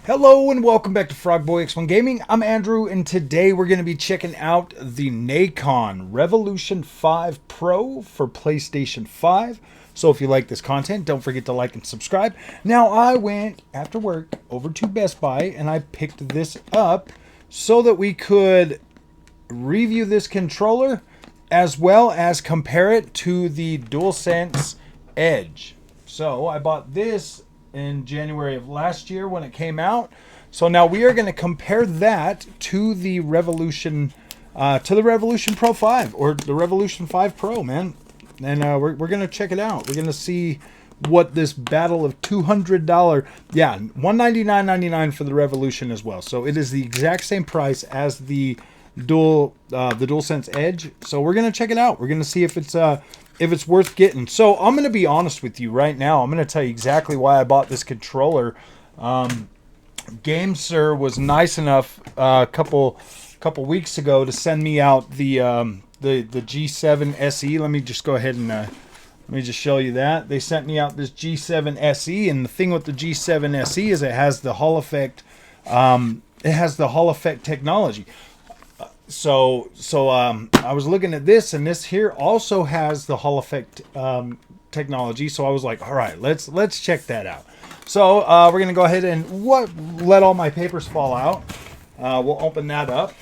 Hello and welcome back to Frogboy X1 Gaming. I'm Andrew and today we're going to be checking out the Nacon Revolution 5 Pro for PlayStation 5. So if you like this content, don't forget to like and subscribe. Now I went after work over to Best Buy and I picked this up so that we could review this controller as well as compare it to the DualSense Edge. So I bought this in January of last year when it came out. So now we are going to compare that to the Revolution Pro 5 or the Revolution 5 Pro, man. And we're going to check it out. We're going to see what this battle of $200, yeah, $199.99 for the Revolution as well. So it is the exact same price as the DualSense Edge. So we're going to check it out. We're going to see if it's worth getting. So I'm going to be honest with you right now. I'm going to tell you exactly why I bought this controller. GameSir was nice enough a couple weeks ago to send me out the G7 SE. Let me just go ahead and let me just show you that. They sent me out this G7 SE, and the thing with the G7 SE is it has the Hall effect. It has the Hall effect technology. So I was looking at this, and this here also has the Hall effect technology. So I was like, all right, let's check that out. So we're gonna go ahead and let all my papers fall out. We'll open that up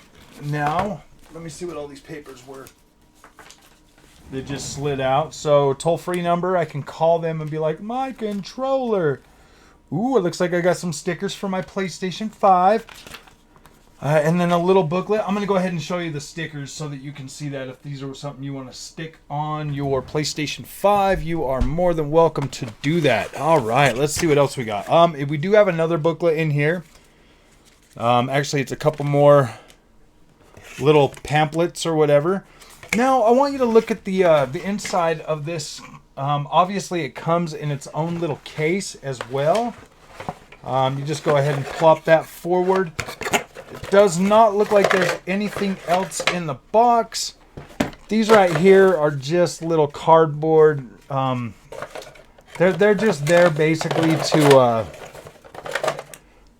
now. Let me see what all these papers were. They just slid out. So toll-free number, I can call them and be like, my controller. Ooh, it looks like I got some stickers for my PlayStation 5. And then a little booklet. I'm going to go ahead and show you the stickers so that you can see that if these are something you want to stick on your PlayStation 5, you are more than welcome to do that. All right, let's see what else we got. We do have another booklet in here. Actually, it's a couple more little pamphlets or whatever. Now, I want you to look at the inside of this. Obviously, it comes in its own little case as well. You just go ahead and plop that forward. It does not look like there's anything else in the box. These right here are just little cardboard. They're just there basically to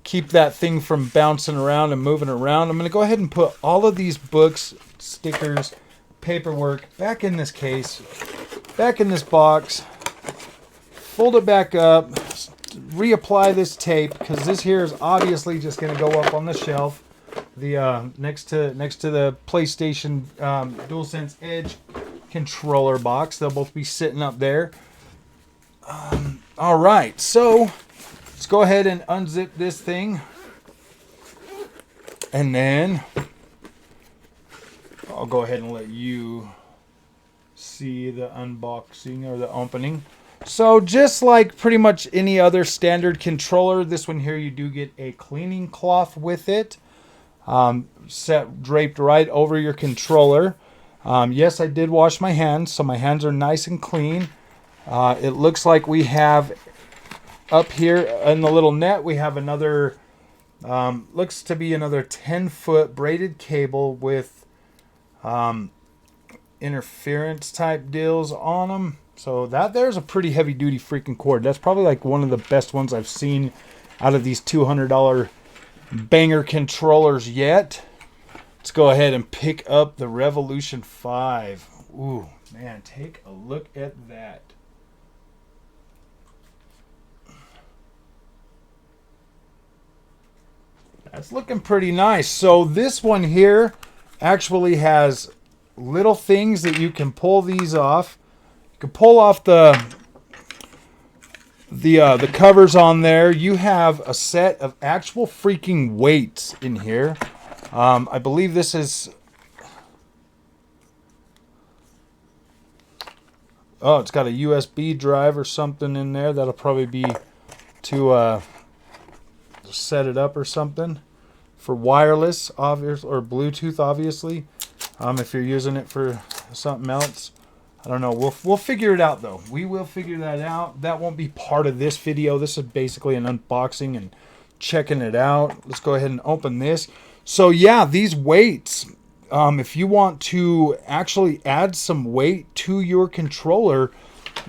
keep that thing from bouncing around and moving around. I'm going to go ahead and put all of these books, stickers, paperwork back in this case, back in this box, fold it back up, reapply this tape because this here is obviously just going to go up on the shelf, the next to the PlayStation DualSense Edge controller box. They'll both be sitting up there. All right, so let's go ahead and unzip this thing, and then I'll go ahead and let you see the unboxing or the opening. So just like pretty much any other standard controller, this one here you do get a cleaning cloth with it, draped right over your controller. Yes, I did wash my hands, so my hands are nice and clean. It looks like we have up here in the little net, we have another, looks to be another 10-foot braided cable with interference type deals on them. So there's a pretty heavy duty freaking cord. That's probably like one of the best ones I've seen out of these $200 banger controllers yet. Let's go ahead and pick up the Revolution 5. Ooh, man, take a look at that. That's looking pretty nice. So this one here actually has little things that you can pull these off. You can pull off the covers on there. You have a set of actual freaking weights in here. I believe this is... Oh, it's got a USB drive or something in there. That'll probably be to set it up or something for wireless, obvious, or Bluetooth, obviously. If you're using it for something else. I don't know. We'll figure it out, though. We will figure that out. That won't be part of this video. This is basically an unboxing and checking it out. Let's go ahead and open this. So, yeah, these weights, if you want to actually add some weight to your controller,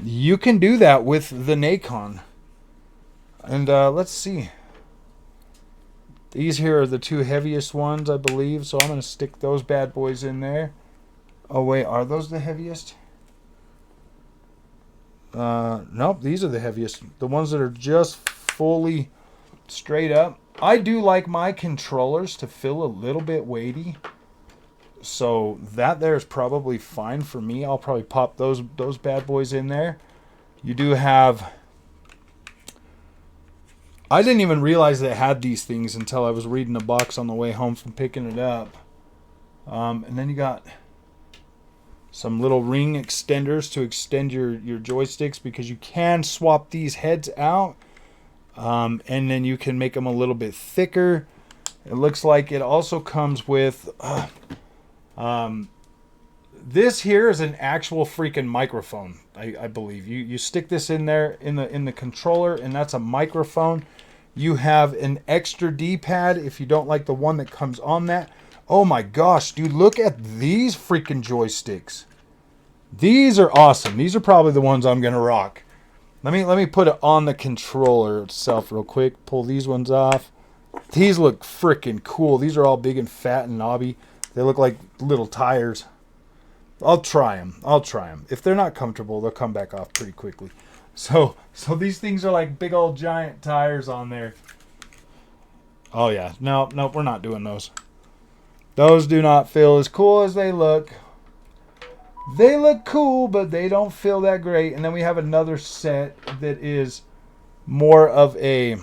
you can do that with the Nacon. And let's see. These here are the two heaviest ones, I believe. So I'm going to stick those bad boys in there. Oh, wait. Are those the heaviest? Nope. These are the heaviest. The ones that are just fully straight up. I do like my controllers to feel a little bit weighty. So that there is probably fine for me. I'll probably pop those bad boys in there. You do have... I didn't even realize they had these things until I was reading the box on the way home from picking it up. And then you got some little ring extenders to extend your joysticks, because you can swap these heads out. And then you can make them a little bit thicker. It looks like it also comes with... this here is an actual freaking microphone, I believe. You stick this in there in the controller, and that's a microphone. You have an extra D-pad if you don't like the one that comes on that. Oh my gosh, dude, look at these freaking joysticks. These are awesome. These are probably the ones I'm gonna rock. Let me put it on the controller itself real quick. Pull these ones off. These look freaking cool. These are all big and fat and knobby. They look like little tires. I'll try them. If they're not comfortable, they'll come back off pretty quickly. So these things are like big old giant tires on there. Oh yeah. No, we're not doing those. Those do not feel as cool as they look. They look cool, but they don't feel that great. And then we have another set that is more of a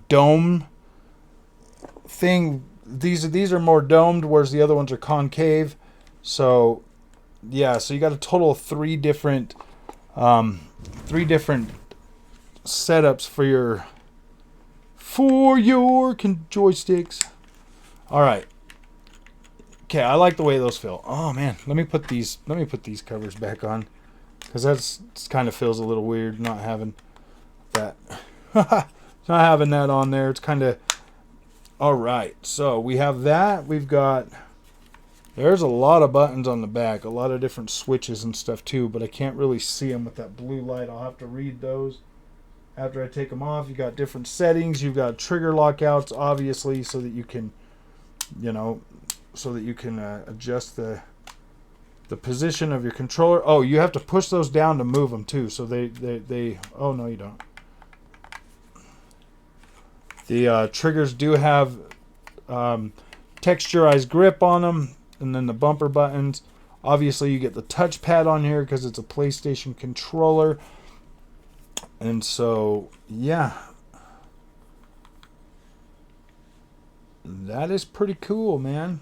dome thing. These are more domed, whereas the other ones are concave. So yeah, so you got a total of three different setups for your joysticks. All right. Okay, I like the way those feel. Oh man, let me put these covers back on, because that's kind of feels a little weird not having that. Not having that on there. It's kind of... All right. So we have that. We've got... There's a lot of buttons on the back, a lot of different switches and stuff too, but I can't really see them with that blue light. I'll have to read those after I take them off. You got different settings. You've got trigger lockouts, obviously, so that you can, adjust the position of your controller. Oh, you have to push those down to move them too. So they oh no, you don't. The triggers do have texturized grip on them. And then the bumper buttons. Obviously, you get the touchpad on here because it's a PlayStation controller. And so, yeah. That is pretty cool, man.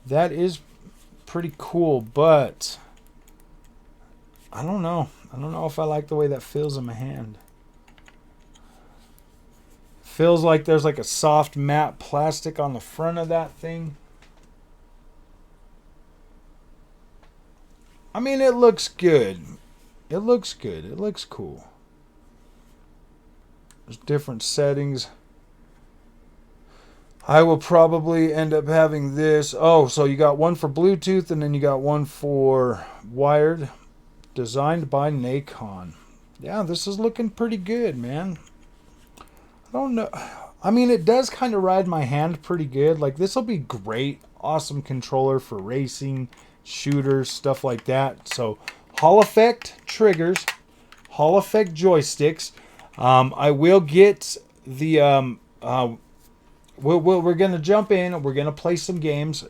That is pretty cool, but I don't know. I don't know if I like the way that feels in my hand. Feels like there's like a soft matte plastic on the front of that thing. I mean, it looks good. It looks good. It looks cool. There's different settings. I will probably end up having this. Oh, so you got one for Bluetooth, and then you got one for wired. Designed by Nacon. Yeah, this is looking pretty good, man. I don't know. I mean, it does kind of ride my hand pretty good. Like, this will be great. Awesome controller for racing, shooters, stuff like that. So Hall Effect triggers, Hall Effect joysticks. I will get the we're gonna jump in, we're gonna play some games.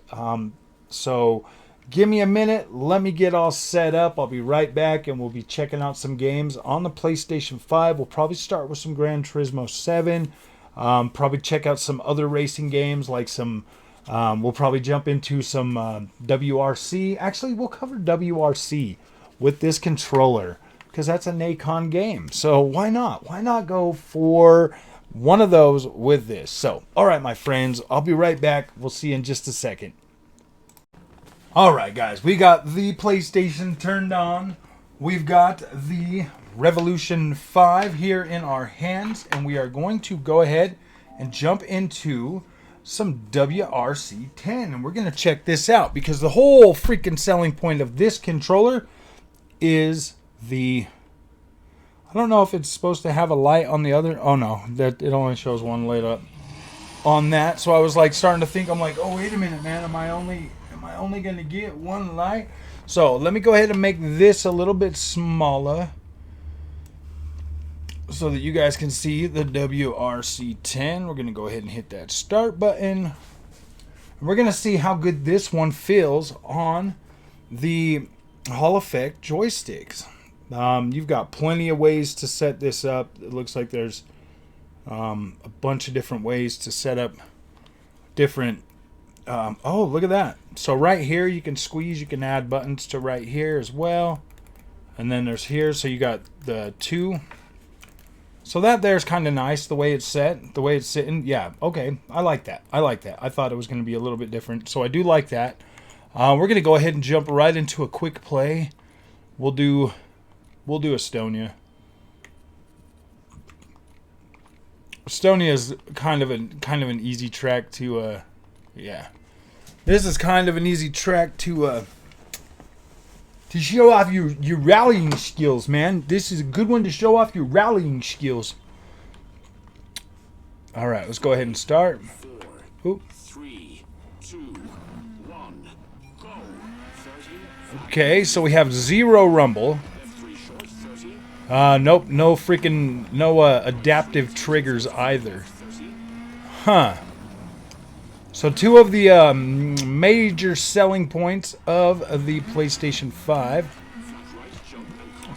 So give me a minute, let me get all set up. I'll be right back, and we'll be checking out some games on the PlayStation 5. We'll probably start with some Gran Turismo 7. Probably check out some other racing games, like some we'll probably jump into some WRC. Actually, we'll cover WRC with this controller, because that's a Nacon game. So why not? Why not go for one of those with this? So, all right, my friends, I'll be right back. We'll see you in just a second. All right, guys, we got the PlayStation turned on. We've got the Revolution 5 here in our hands, and we are going to go ahead and jump into some WRC 10, and we're going to check this out, because the whole freaking selling point of this controller is the... I don't know if it's supposed to have a light on the other. Oh no, that it only shows one light up. on that. So I was like starting to think, I'm like, oh wait a minute, man, am I only gonna get one light? So let me go ahead and make this a little bit smaller so that you guys can see the WRC10. We're gonna go ahead and hit that start button. We're gonna see how good this one feels on the Hall Effect joysticks. You've got plenty of ways to set this up. It looks like there's a bunch of different ways to set up different. Oh, look at that. So right here you can squeeze, you can add buttons to right here as well. And then there's here, so you got the two. So that there's kind of nice, the way it's set, the way it's sitting. Yeah, okay, I like that. I like that. I thought it was going to be a little bit different, so I do like that. We're going to go ahead and jump right into a quick play. We'll do Estonia. Estonia is kind of an easy track to yeah. This is kind of an easy track to show off your rallying skills, man. This is a good one to show off your rallying skills. All right, let's go ahead and start. 4, 3, 2, 1, go. 30. Okay, so we have 0 rumble. Nope, no adaptive triggers either. Huh. So 2 of the major selling points of the PlayStation 5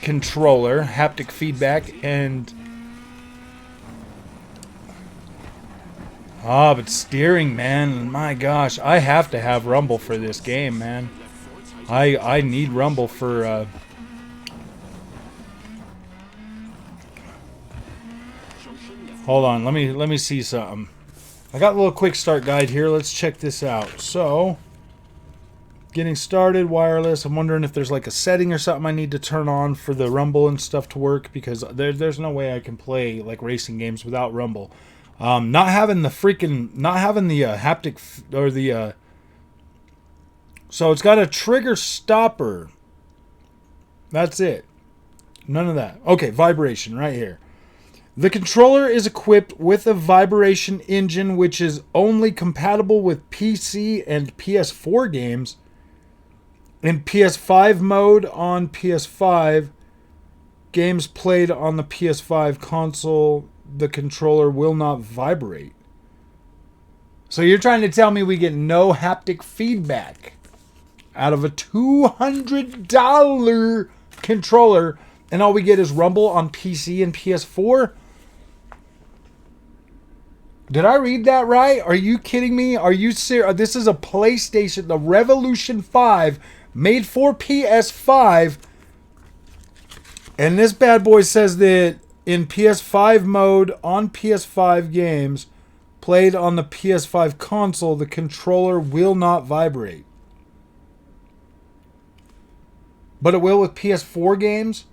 controller, haptic feedback, and but steering, man. My gosh, I have to have rumble for this game, man. I need rumble for hold on, let me see something. I got a little quick start guide here. Let's check this out. So, getting started, wireless. I'm wondering if there's like a setting or something I need to turn on for the rumble and stuff to work, because there's no way I can play like racing games without rumble. Not having the haptic or the so it's got a trigger stopper. That's it. None of that. Okay, vibration right here. The controller is equipped with a vibration engine which is only compatible with PC and PS4 games. In PS5 mode on PS5, games played on the PS5 console, the controller will not vibrate. So you're trying to tell me we get no haptic feedback out of a $200 controller, and all we get is rumble on PC and PS4? Did I read that right? Are you kidding me? Are you serious? This is a PlayStation, the Revolution 5, made for PS5. And this bad boy says that in PS5 mode, on PS5 games, played on the PS5 console, the controller will not vibrate. But it will with PS4 games?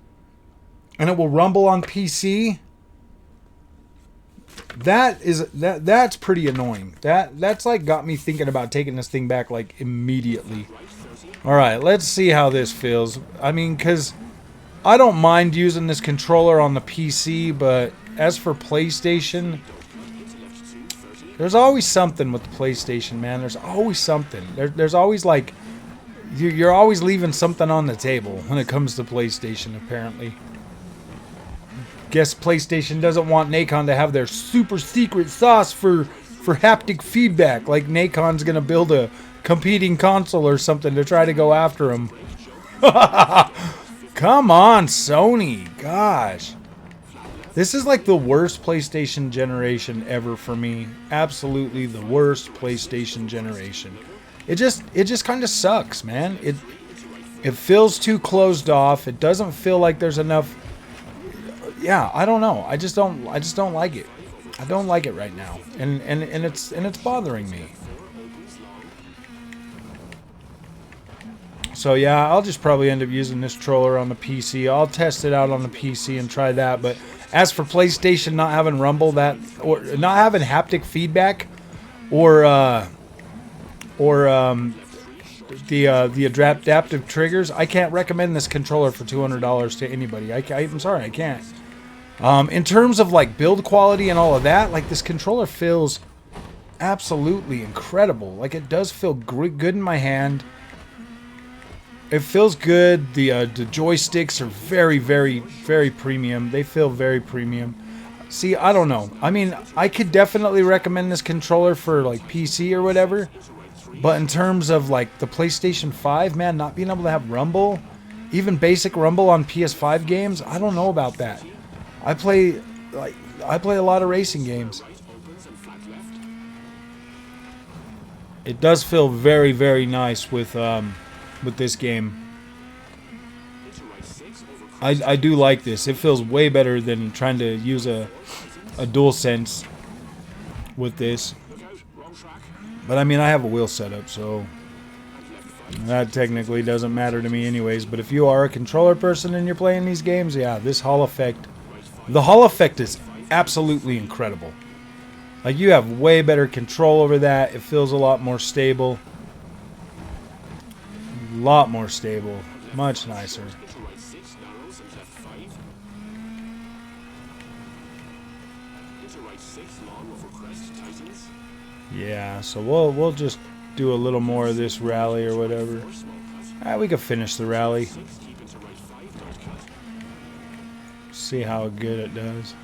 And it will rumble on PC? That's pretty annoying. That's like got me thinking about taking this thing back like immediately. All right, let's see how this feels. I mean, cuz I don't mind using this controller on the PC, but as for PlayStation, there's always something with the PlayStation, man. There's always something. There's always like you're always leaving something on the table when it comes to PlayStation, apparently. Guess PlayStation doesn't want Nacon to have their super secret sauce for haptic feedback. Like Nacon's gonna build a competing console or something to try to go after him. Come on, Sony. Gosh. This is like the worst PlayStation generation ever for me. Absolutely the worst PlayStation generation. It just kind of sucks, man. It feels too closed off. It doesn't feel like there's enough. Yeah, I don't know. I just don't like it. I don't like it right now, and it's bothering me. So yeah, I'll just probably end up using this controller on the PC. I'll test it out on the PC and try that. But as for PlayStation not having rumble, or not having haptic feedback, or the adaptive triggers, I can't recommend this controller for $200 to anybody. I'm sorry, I can't. In terms of like build quality and all of that, like this controller feels absolutely incredible. Like, it does feel good in my hand. It feels good. The joysticks are very, very, very premium. They feel very premium. See, I don't know. I mean, I could definitely recommend this controller for like PC or whatever. But in terms of like the PlayStation 5, man, not being able to have rumble, even basic rumble on PS5 games, I don't know about that. I play a lot of racing games. It does feel very, very nice with this game. I do like this. It feels way better than trying to use a DualSense with this. But I mean, I have a wheel setup, so that technically doesn't matter to me anyways. But if you are a controller person and you're playing these games, yeah, this Hall effect, the Hall effect is absolutely incredible. Like, you have way better control over that. It feels a lot more stable. A lot more stable. Much nicer. Yeah, so we'll just do a little more of this rally or whatever. Alright, we can finish the rally. See how good it does.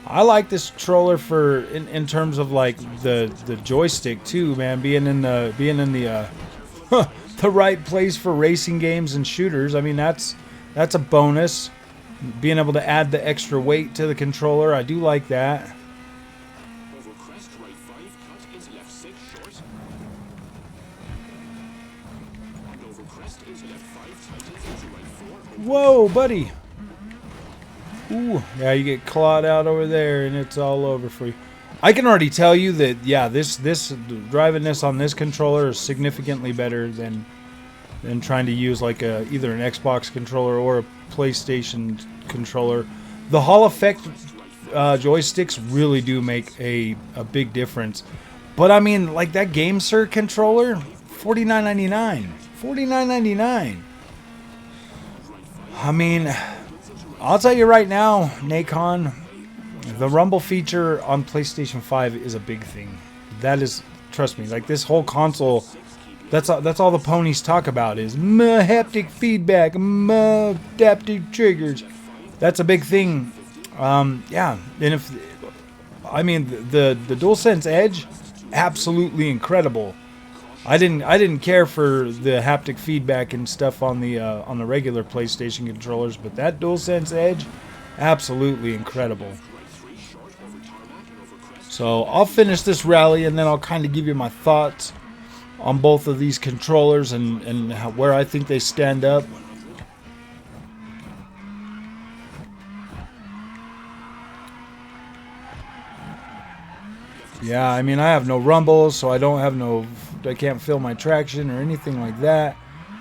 I like this controller for in terms of like the joystick too, man. Being in the the right place for racing games and shooters. I mean, that's a bonus. Being able to add the extra weight to the controller, I do like that. Whoa, buddy! Ooh, yeah, you get clawed out over there, and it's all over for you. I can already tell you that, yeah, this driving this on this controller is significantly better than trying to use like either an Xbox controller or a PlayStation controller. The Hall effect joysticks really do make a big difference. But I mean, like that GameSir controller, $49.99. $49.99. I mean, I'll tell you right now, Nacon, the rumble feature on PlayStation 5 is a big thing. That is, trust me, like this whole console, that's all the ponies talk about is haptic feedback, adaptive triggers. That's a big thing. Yeah, and if I mean the DualSense Edge, absolutely incredible. I didn't care for the haptic feedback and stuff on the regular PlayStation controllers, but that DualSense Edge, absolutely incredible. So I'll finish this rally and then I'll kind of give you my thoughts on both of these controllers and where I think they stand up. Yeah, I mean, I have no rumbles, so I can't feel my traction or anything like that.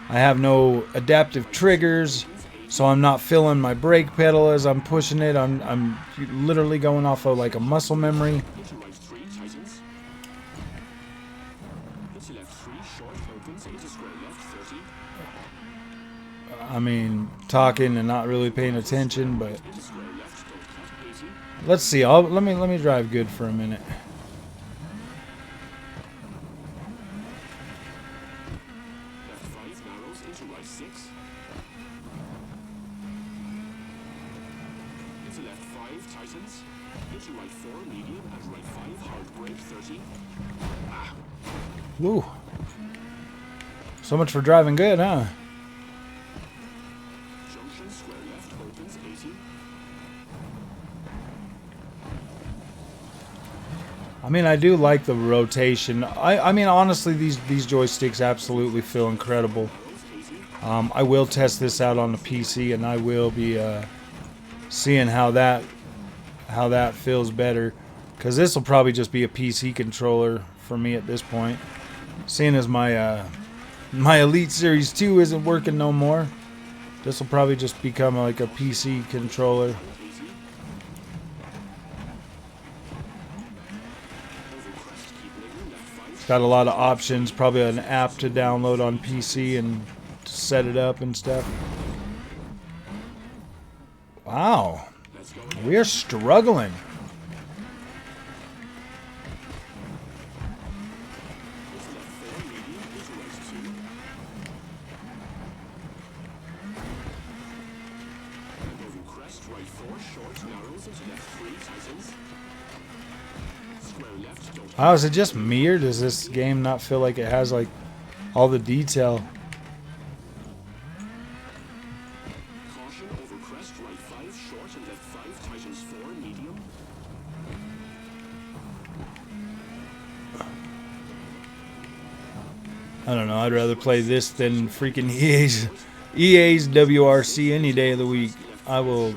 I have no adaptive triggers, so I'm not feeling my brake pedal as I'm pushing it. I'm literally going off of like a muscle memory. I mean, talking and not really paying attention, but let's see. Let me drive good for a minute. Woo. So much for driving good, huh? I mean, I do like the rotation. I mean, honestly, these joysticks absolutely feel incredible. I will test this out on the PC, and I will be seeing how that feels better, because this will probably just be a PC controller for me at this point. Seeing as my my Elite Series 2 isn't working no more, this will probably just become like a PC controller. Got a lot of options, probably an app to download on PC and set it up and stuff. Wow, we are struggling. Arrows into left 3, Titans. Square left, don't Oh, is it just me, or does this game not feel like it has like all the detail? caution over crest, right 5, short and left 5, Titans 4, medium. I don't know. I'd rather play this than freaking EA's WRC any day of the week. I will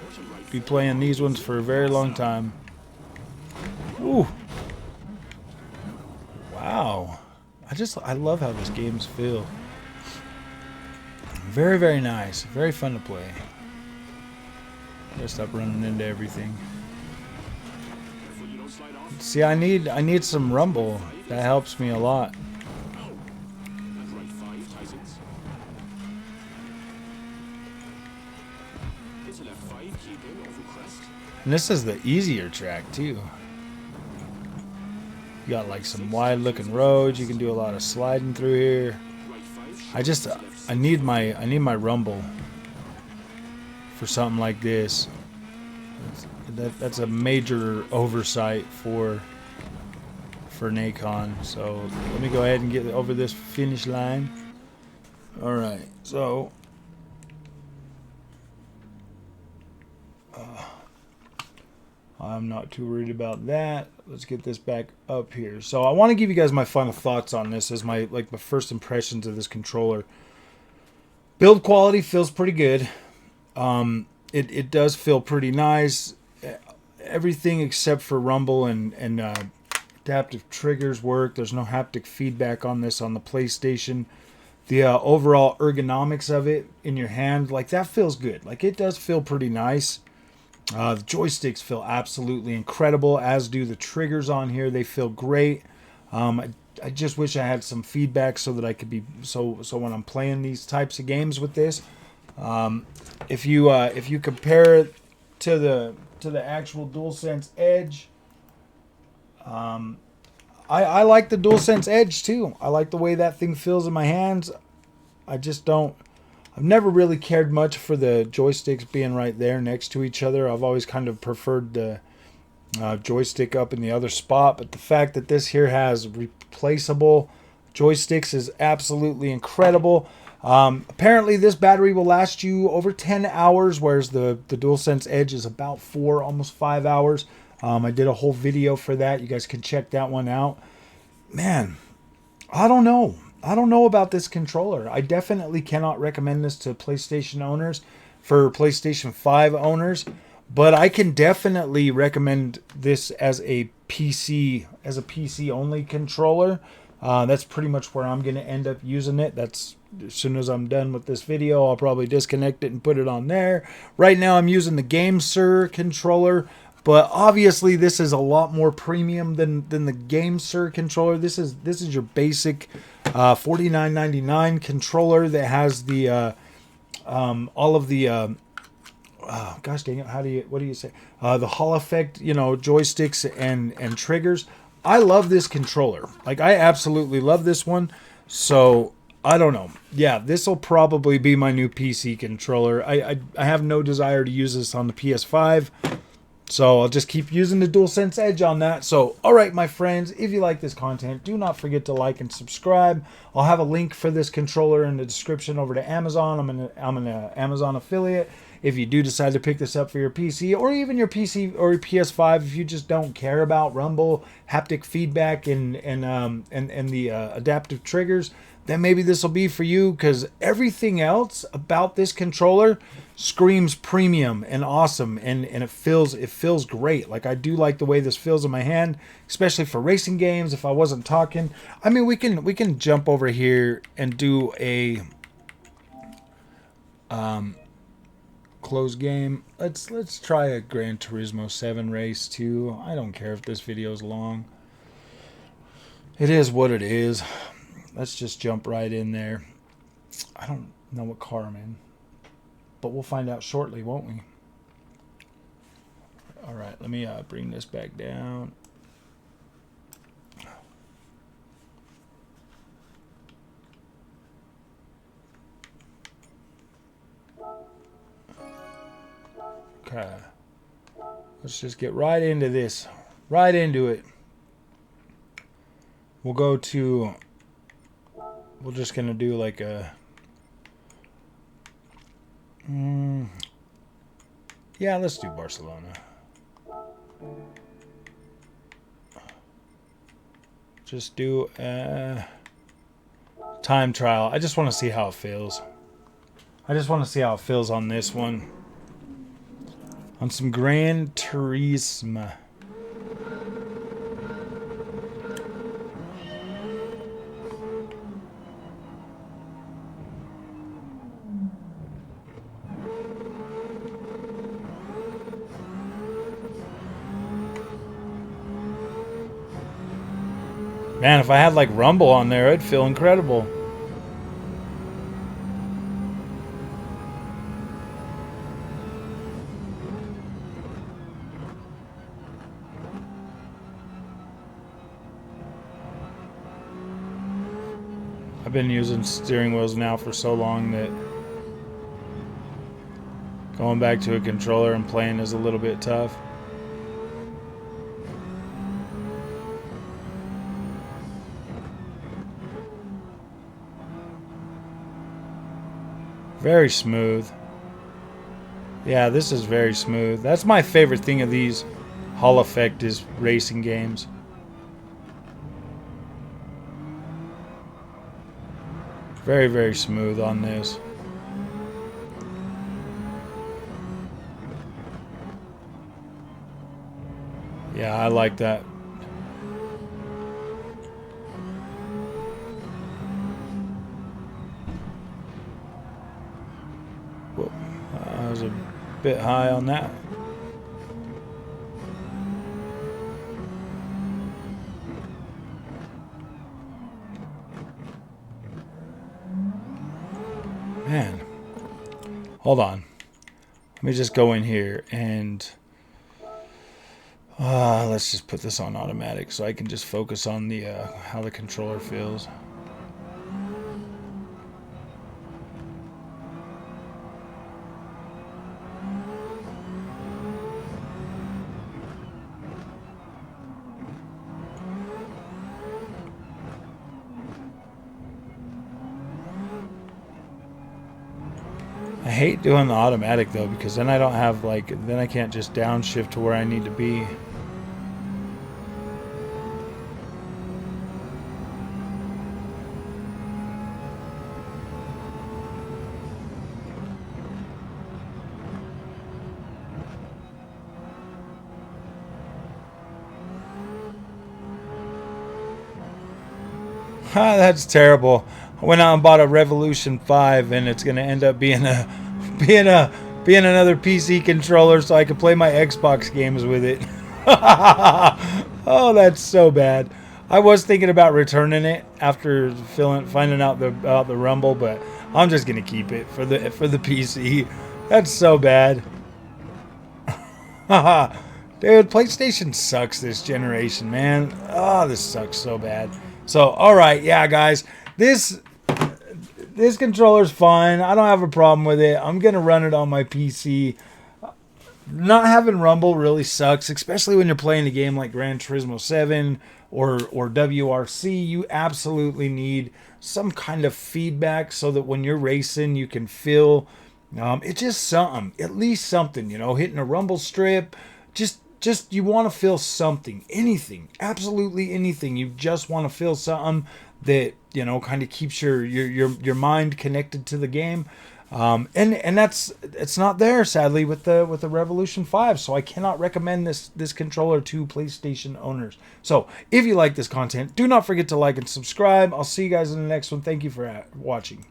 be playing these ones for a very long time. Ooh. Wow. I love how these games feel. Very, very nice. Very fun to play. Gotta stop running into everything. Careful you don't slide off. See, I need some rumble. That helps me a lot. And right 5, Titans. Into left 5, keep in, over crest. And this is the easier track too. You got like some wide looking roads. You can do a lot of sliding through here. Right 5, I need my rumble for something like this. That's a major oversight for Nacon. So let me go ahead and get over this finish line. All right, so I'm not too worried about that. Let's get this back up here. So I want to give you guys my final thoughts on this as my first impressions of this controller. Build quality feels pretty good. It does feel pretty nice. Everything except for rumble and adaptive triggers work. There's no haptic feedback on this on the PlayStation. The overall ergonomics of it in your hand, like that feels good. Like it does feel pretty nice. The joysticks feel absolutely incredible, as do the triggers on here. They feel great. I just wish I had some feedback so that I could be so when I'm playing these types of games with this. If you compare it to the actual DualSense Edge, I like the DualSense Edge too. I like the way that thing feels in my hands. I've never really cared much for the joysticks being right there next to each other. I've always kind of preferred the joystick up in the other spot. But the fact that this here has replaceable joysticks is absolutely incredible. Apparently this battery will last you over 10 hours, whereas the DualSense Edge is about 4, almost 5 hours. I did a whole video for that. You guys can check that one out. Man, I don't know. I don't know about this controller. I definitely cannot recommend this to PlayStation owners, for PlayStation 5 owners, but I can definitely recommend this as a PC only controller. That's pretty much where I'm going to end up using it. That's as soon as I'm done with this video, I'll probably disconnect it and put it on there. Right now I'm using the GameSir controller, but obviously this is a lot more premium than the GameSir controller. This is your basic $49.99 controller that has the all of the gosh dang it, what do you say? The Hall effect, joysticks and triggers. I love this controller. Like, I absolutely love this one. So I don't know. Yeah, this will probably be my new PC controller. I have no desire to use this on the PS5. So I'll just keep using the DualSense Edge on that. So, all right, my friends, if you like this content, do not forget to like and subscribe. I'll have a link for this controller in the description over to Amazon. I'm an Amazon affiliate. If you do decide to pick this up for your PC, or even your PC or your PS5, if you just don't care about rumble, haptic feedback, and the adaptive triggers, then maybe this will be for you, because everything else about this controller screams premium and awesome, and it feels great. Like, I do like the way this feels in my hand, especially for racing games. If I wasn't talking, I mean, we can jump over here and do a close game. Let's try a Gran Turismo 7 race too. I don't care if this video is long. It is what it is. Let's just jump right in there. I don't know what car I'm in, but we'll find out shortly, won't we? All right, let me bring this back down. Okay. Let's just get right into this. Right into it. We'll go to... We're just going to do like a... yeah, let's do Barcelona. Just do a time trial. I just want to see how it feels. I just want to see how it feels on this one. On some Gran Turismo. Man, if I had like Rumble on there, it'd feel incredible. I've been using steering wheels now for so long that going back to a controller and playing is a little bit tough. Very smooth. Yeah, this is very smooth. That's my favorite thing of these Hall Effect is racing games. Very, very smooth on this. Yeah, I like that. Whoa, I was a bit high on that. Man, hold on. Let me just go in here and let's just put this on automatic so I can just focus on the how the controller feels. I hate doing the automatic though, because then I don't have like, then I can't just downshift to where I need to be. Ha, that's terrible. I went out and bought a Revolution 5 and it's gonna end up being another PC controller so I can play my Xbox games with it. Oh, that's so bad. I was thinking about returning it after finding out about the Rumble, but I'm just gonna keep it for the PC. That's so bad. Dude, PlayStation sucks this generation, man. Oh, this sucks so bad. So, all right, yeah, guys, this controller's fine. I don't have a problem with it. I'm gonna run it on my PC. Not having Rumble really sucks, especially when you're playing a game like Gran Turismo 7 or WRC. You absolutely need some kind of feedback so that when you're racing, you can feel it's just something, at least something, you know, hitting a rumble strip. Just you want to feel something, anything, absolutely anything. You just want to feel something that, you know, kind of keeps your mind connected to the game. And it's not there, sadly, with the Revolution 5. So I cannot recommend this controller to PlayStation owners. So if you like this content, do not forget to like and subscribe. I'll see you guys in the next one. Thank you for watching.